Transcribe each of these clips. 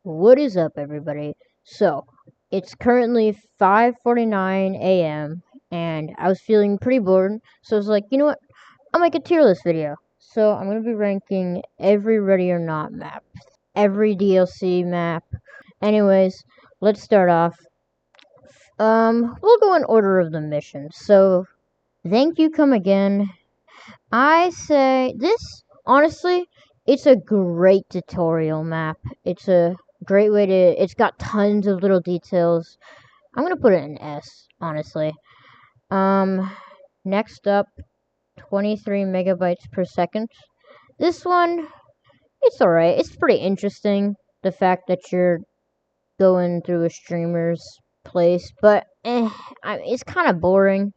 What is up, everybody? So, it's currently 5:49 a.m. and I was feeling pretty bored, so I was like, you know what? I'll make a tier list video. So, I'm going to be ranking every Ready or Not map, every DLC map. Anyways, let's start off. We'll go in order of the missions. So, thank you, come again. I say this, honestly, it's a great tutorial map. It's a great way to, it's got tons of little details. I'm gonna put it in S, honestly. Um, Next up, 23 megabytes per second. This one, it's alright. It's pretty interesting, the fact that you're going through a streamer's place, but it's kind of boring.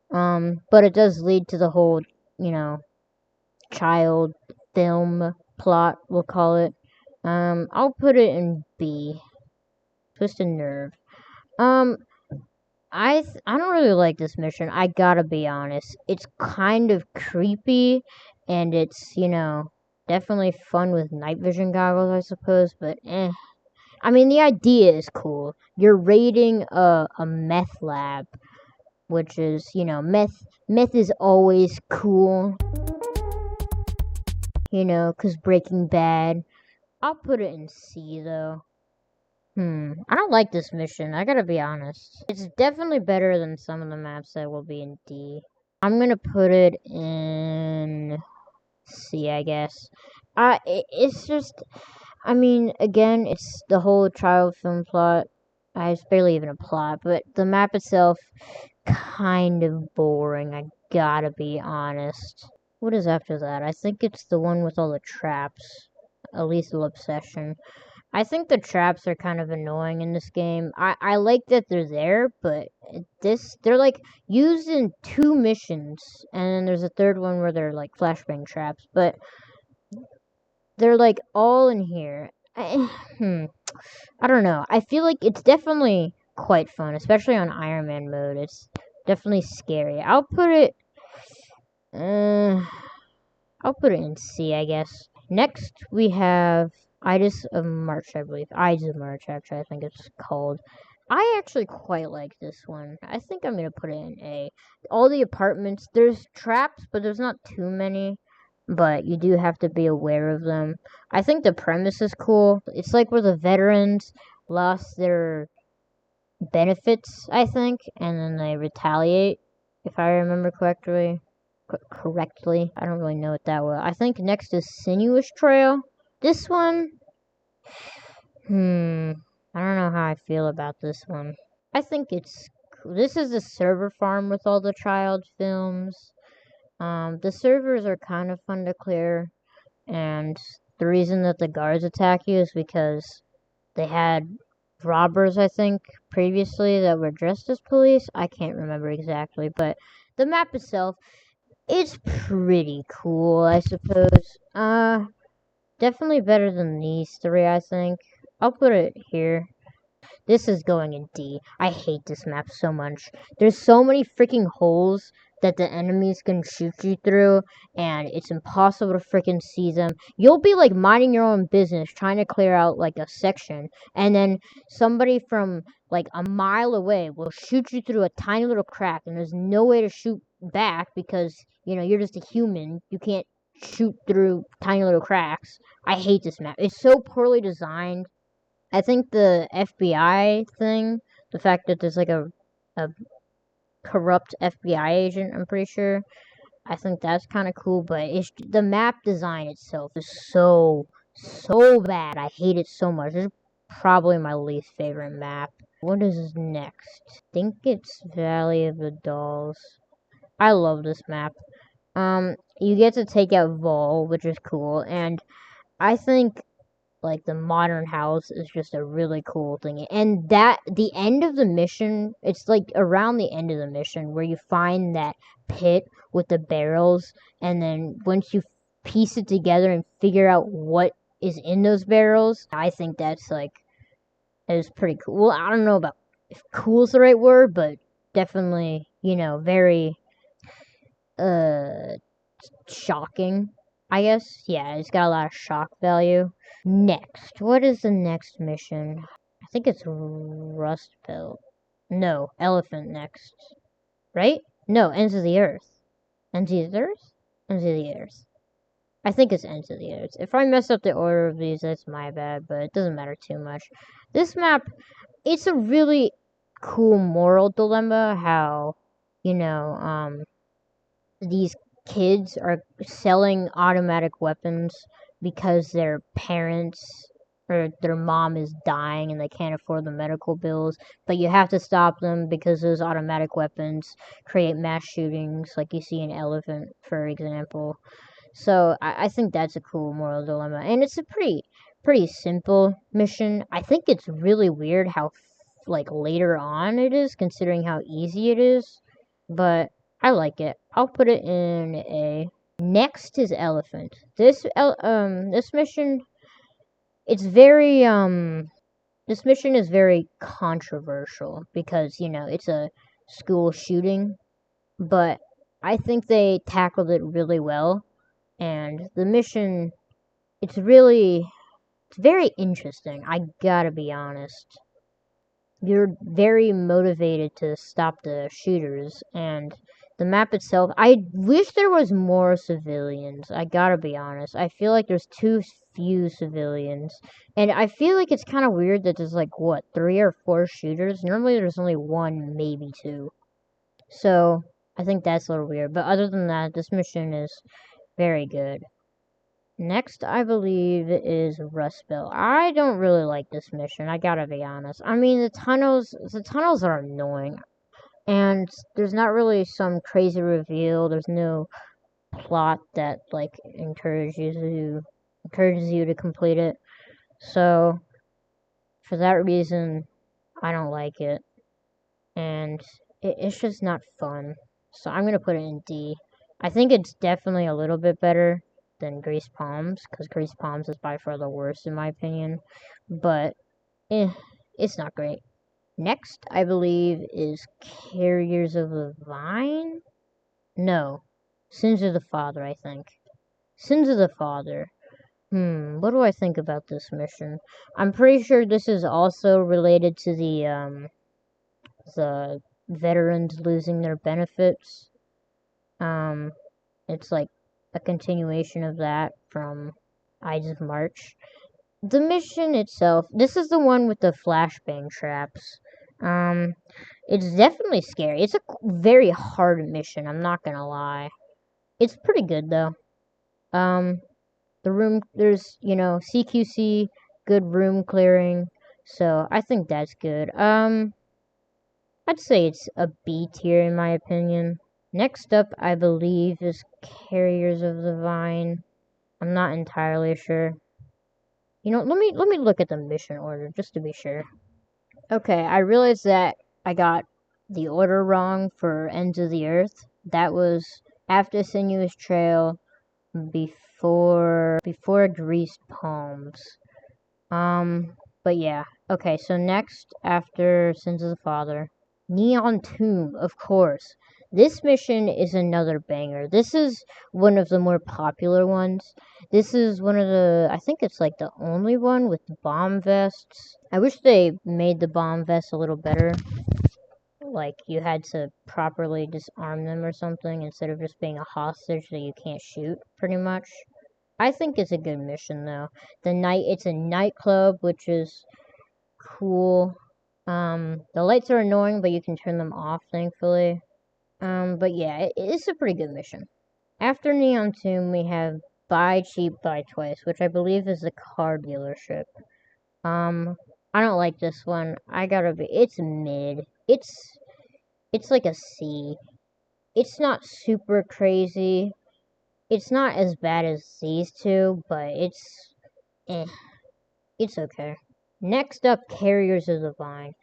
But it does lead to the whole, you know, child film plot, we'll call it. I'll put it in B. Twisted Nerve. Um, I don't really like this mission. I gotta be honest. It's kind of creepy, and it's definitely fun with night vision goggles, I suppose. But I mean, the idea is cool. You're raiding a meth lab, which is meth is always cool. 'Cause Breaking Bad. I'll put it in C, though. I don't like this mission, I gotta be honest. It's definitely better than some of the maps that will be in D. I'm gonna put it in C, I guess. It's just, I mean, again, it's the whole child film plot. It's barely even a plot, but the map itself, kind of boring, I gotta be honest. What is after that? I think it's the one with all the traps. A Lethal Obsession. I think the traps are kind of annoying in this game. I like that they're there, but they're like used in two missions, and then there's a third one where they're like flashbang traps, but they're like all in here. I don't know. I feel like it's definitely quite fun, especially on Iron Man mode. It's definitely scary. Uh, I'll put it in C, I guess. Next, we have Ides of March, I believe. Ides of March, actually, I think it's called. I actually quite like this one. I think I'm going to put it in A. All the apartments, there's traps, but there's not too many. But you do have to be aware of them. I think the premise is cool. It's like where the veterans lost their benefits, I think, and then they retaliate, if I remember correctly. I don't really know it that well. I think next is Sinuous Trail. This one, I don't know how I feel about this one. I think it's cool. This is the server farm with all the child films. The servers are kind of fun to clear, and the reason that the guards attack you is because they had robbers, I think, previously that were dressed as police. I can't remember exactly, but the map itself, it's pretty cool, I suppose. Definitely better than these three, I think. I'll put it here. This is going in D. I hate this map so much. There's so many freaking holes that the enemies can shoot you through, and it's impossible to freaking see them. You'll be like minding your own business, trying to clear out like a section, and then somebody from like a mile away will shoot you through a tiny little crack, and there's no way to shoot back because you're just a human. You can't shoot through tiny little cracks. I hate this map. It's so poorly designed. I think the FBI thing, the fact that there's like a corrupt FBI agent, I'm pretty sure. I think that's kind of cool, but the map design itself is so bad. I hate it so much. It's probably my least favorite map. What is next? I think it's Valley of the Dolls. I love this map. You get to take out Vol, which is cool, and I think like the modern house is just a really cool thing. And that the end of the mission, it's like around the end of the mission where you find that pit with the barrels, and then once you piece it together and figure out what is in those barrels, I think that's like it is pretty cool. Well, I don't know about if cool is the right word, but definitely, very uh shocking, I guess. Yeah, it's got a lot of shock value. Next, what is the next mission? I think it's Rust Belt. No, Elephant next. Right? No, Ends of the Earth. Ends of the Earth? Ends of the Earth. I think it's Ends of the Earth. If I mess up the order of these, that's my bad, but it doesn't matter too much. This map, it's a really cool moral dilemma how, you know, these kids are selling automatic weapons because their parents or their mom is dying and they can't afford the medical bills, but you have to stop them because those automatic weapons create mass shootings, like you see in Elephant, for example. So I think that's a cool moral dilemma, and it's a pretty simple mission. I think it's really weird how like later on it is, considering how easy it is, but I like it. I'll put it in A. Next is Elephant. This mission, it's very this mission is very controversial because it's a school shooting, but I think they tackled it really well, and the mission, it's very interesting. I gotta be honest. You're very motivated to stop the shooters, and the map itself, I wish there was more civilians. I gotta be honest. I feel like there's too few civilians, and I feel like it's kind of weird that there's like what, 3 or 4 shooters. Normally there's only one, maybe two. So I think that's a little weird, but other than that, this mission is very good. Next, I believe, is Rust Belt. I don't really like this mission. I gotta be honest. I mean, the tunnels are annoying, and there's not really some crazy reveal. There's no plot that like encourages you to complete it. So for that reason, I don't like it, and it's just not fun. So I'm gonna put it in D. I think it's definitely a little bit better than Grease Palms, because Grease Palms is by far the worst in my opinion. But it's not great. Next, I believe, is Carriers of the Vine. No, Sins of the Father. I think Sins of the Father. What do I think about this mission? I'm pretty sure this is also related to the veterans losing their benefits. Um, it's like a continuation of that from Ides of March. The mission itself, this is the one with the flashbang traps. Um, it's definitely scary. It's a very hard mission, I'm not gonna lie. It's pretty good though. Um, there's, CQC, good room clearing, so I think that's good. I'd say it's a B tier in my opinion. Next up, I believe, is Carriers of the Vine. I'm not entirely sure. Let me look at the mission order just to be sure. Okay, I realized that I got the order wrong for Ends of the Earth. That was after Sinuous Trail, before Greased Palms. But yeah. Okay, so next after Sins of the Father, Neon Tomb, of course. This mission is another banger. This is one of the more popular ones. This is one of I think it's like the only one with bomb vests. I wish they made the bomb vests a little better. Like you had to properly disarm them or something instead of just being a hostage that you can't shoot, pretty much. I think it's a good mission though. It's a nightclub, which is cool. The lights are annoying, but you can turn them off, thankfully. But yeah, it's a pretty good mission. After Neon Tomb, we have Buy Cheap, Buy Twice, which I believe is a car dealership. I don't like this one. It's mid. It's like a C. It's not super crazy. It's not as bad as these two, but eh, it's okay. Next up, Carriers of the Vine.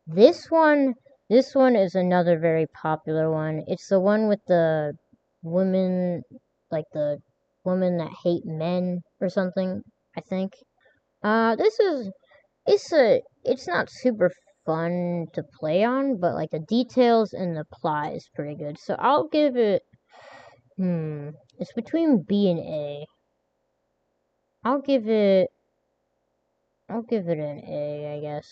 This one, this one is another very popular one. It's the one with the women, like the women that hate men or something, I think. This is, it's not super fun to play on, but like the details and the plot is pretty good. So I'll give it, it's between B and A. I'll give it I'll give it an A, I guess.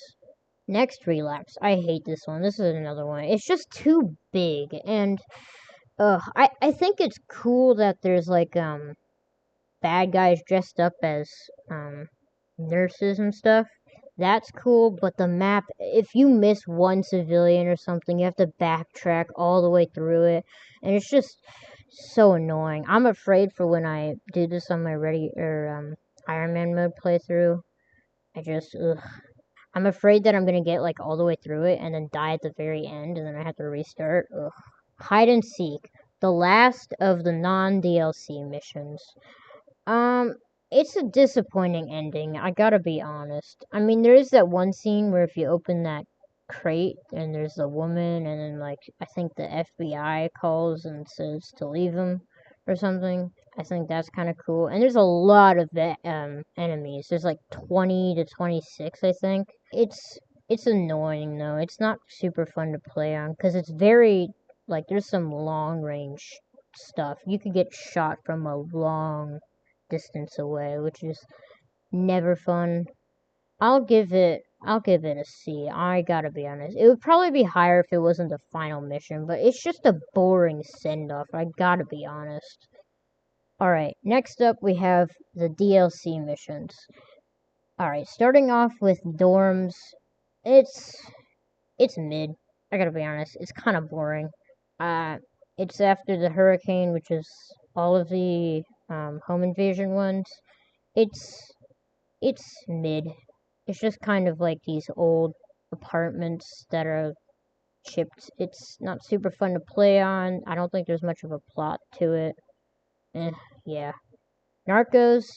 Next, Relapse. I hate this one. This is another one. It's just too big, and I think it's cool that there's like bad guys dressed up as nurses and stuff. That's cool, but the map, if you miss one civilian or something, you have to backtrack all the way through it, and it's just so annoying. I'm afraid for when I do this on my Iron Man mode playthrough. Ugh. I'm afraid that I'm gonna get like all the way through it and then die at the very end, and then I have to restart. Ugh. Hide and Seek, the last of the non DLC missions. Um, it's a disappointing ending. I gotta be honest. I mean, there is that one scene where if you open that crate and there's a woman, and then like I think the FBI calls and says to leave him or something. I think that's kind of cool. And there's a lot of enemies. There's like 20 to 26, I think. It's annoying though. It's not super fun to play on because it's very like there's some long range stuff. You could get shot from a long distance away, which is never fun. I'll give it a C. I gotta be honest. It would probably be higher if it wasn't the final mission, but it's just a boring send off. I gotta be honest. Alright, next up we have the DLC missions. Alright, starting off with dorms. It's mid. I gotta be honest. It's kind of boring. It's after the hurricane, which is all of the home invasion ones. It's mid. It's just kind of like these old apartments that are chipped. It's not super fun to play on. I don't think there's much of a plot to it. Yeah. Narcos,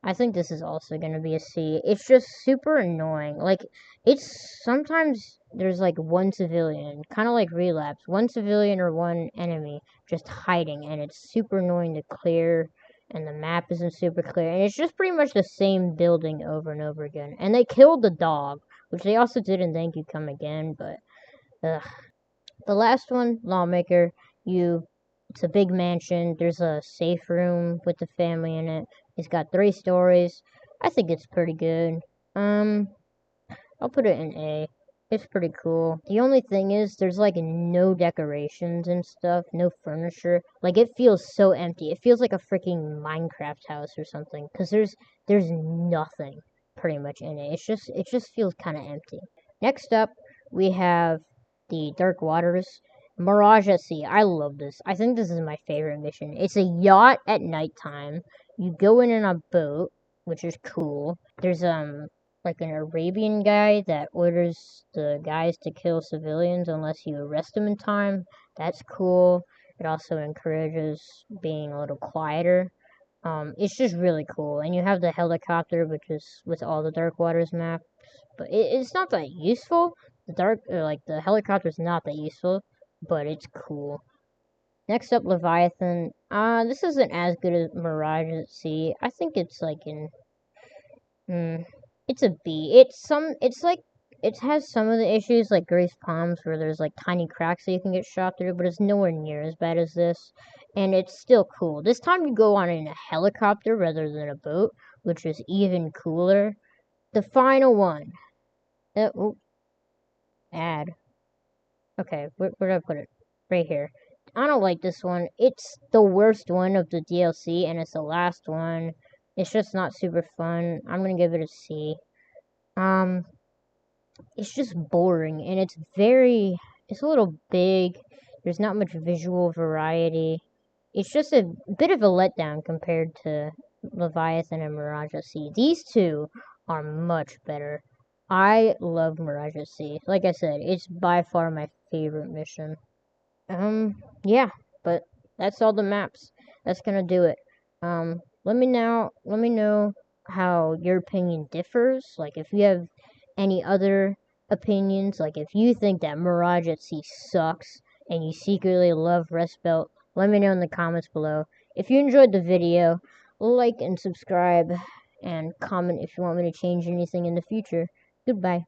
I think this is also gonna be a C. It's just super annoying. Like, it's sometimes there's like one civilian, kind of like Relapse, one civilian or one enemy just hiding, and it's super annoying to clear, and the map isn't super clear, and it's just pretty much the same building over and over again. And they killed the dog, which they also did in Thank You Come Again, but ugh. The last one, Lawmaker, it's a big mansion. There's a safe room with the family in it. It's got 3 stories. I think it's pretty good. I'll put it in A. It's pretty cool. The only thing is, there's like no decorations and stuff, no furniture. Like it feels so empty. It feels like a freaking Minecraft house or something. Cause there's nothing pretty much in it. It just feels kind of empty. Next up, we have the Dark Waters. Mirage at Sea. I love this. I think this is my favorite mission. It's a yacht at nighttime. You go in a boat, which is cool. There's like an Arabian guy that orders the guys to kill civilians unless you arrest them in time. That's cool. It also encourages being a little quieter. It's just really cool. And you have the helicopter, which is with all the Dark Waters maps. But it's not that useful. The helicopter's not that useful, but it's cool. Next up, Leviathan. This isn't as good as Mirage at Sea. I think it's like it's a B. It has some of the issues like Grace Palms where there's like tiny cracks that you can get shot through, but it's nowhere near as bad as this. And it's still cool. This time you go on in a helicopter rather than a boat, which is even cooler. The final one. Ad. Okay, where did I put it? Right here. I don't like this one. It's the worst one of the DLC, and it's the last one. It's just not super fun. I'm gonna give it a C. It's just boring, and it's a little big. There's not much visual variety. It's just a bit of a letdown compared to Leviathan and Mirage at Sea. These two are much better. I love Mirage at Sea. Like I said, it's by far my favorite mission. Yeah, but that's all the maps. That's gonna do it. Let me know how your opinion differs. Like if you have any other opinions, like if you think that Mirage at Sea sucks and you secretly love Rust Belt, let me know in the comments below. If you enjoyed the video, like and subscribe and comment if you want me to change anything in the future. Goodbye.